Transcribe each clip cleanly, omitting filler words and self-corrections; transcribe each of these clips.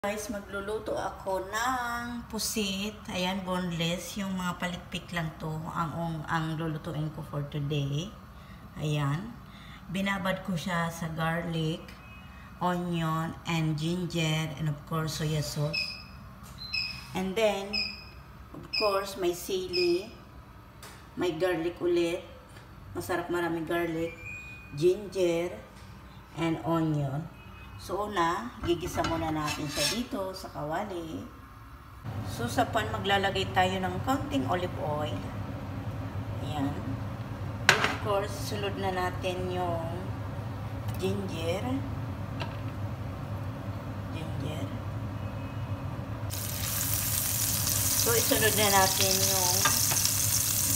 Guys, magluluto ako ng pusit. Ayan, boneless. Yung mga palikpik lang to ang lulutuin ko for today. Ayan. Binabad ko siya sa garlic, onion, and ginger, and of course, soya sauce. And then, of course, may sili, may garlic ulit. Masarap, maraming garlic, ginger, and onion. So, una, gigisa muna natin siya dito sa kawali. So, sa pan, maglalagay tayo ng konting olive oil. Ayan. And of course, sunod na natin yung ginger. So, isunod na natin yung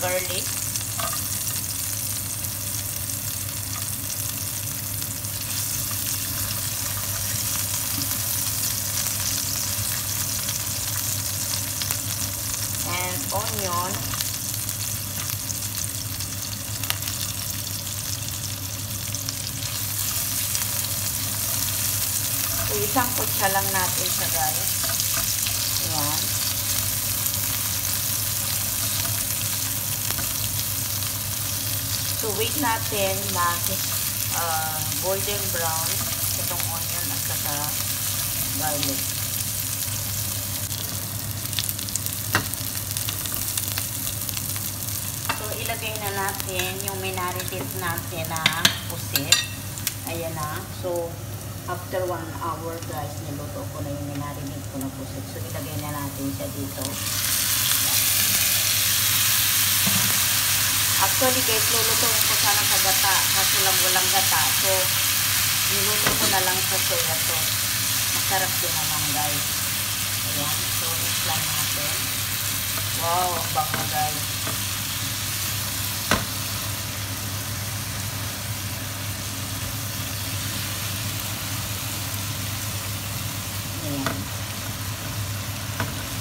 garlic. Onion. So, isang kutsa lang natin siya, guys. Ayan. So, wait natin mag golden brown itong onion at saka garlic. Ilagay na natin yung minarinate natin na pusit. Ayan na. So, after 1 hour, guys, niluto ko na yung minarinate ko na pusit. So, ilagay na natin siya dito. Actually, guys, lulutuin ko sana sa gata. Kaso lang walang gata. So, niluto ko na lang sa soya sauce. Masarap din naman, guys. Ayan. So, mix lang natin. Wow, ang bango, guys.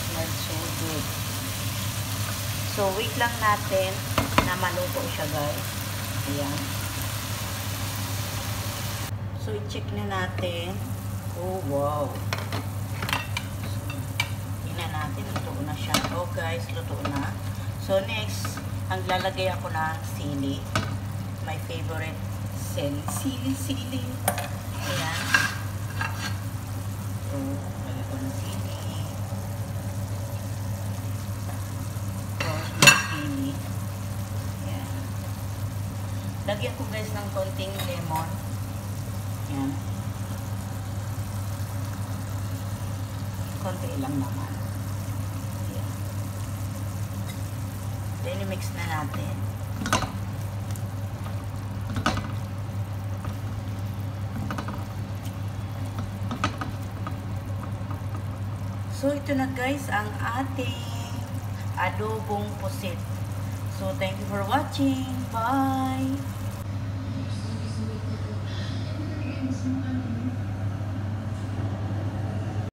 Smells so good. So, wait lang natin na maluto siya, guys. Ayan. So, i-check na natin. Oh, wow. So, tingnan natin. Luto na siya. Oh, guys, luto na. So, next, ang lalagay ako na sili. My favorite sili. Ayan. So, lagay ko ng sili. Lagyan ko, guys, ng konting lemon. Yan. Konti lang naman. Yan. Then, i-mix na natin. So, ito na, guys, ang ating adobong pusit. So, thank you for watching. Bye!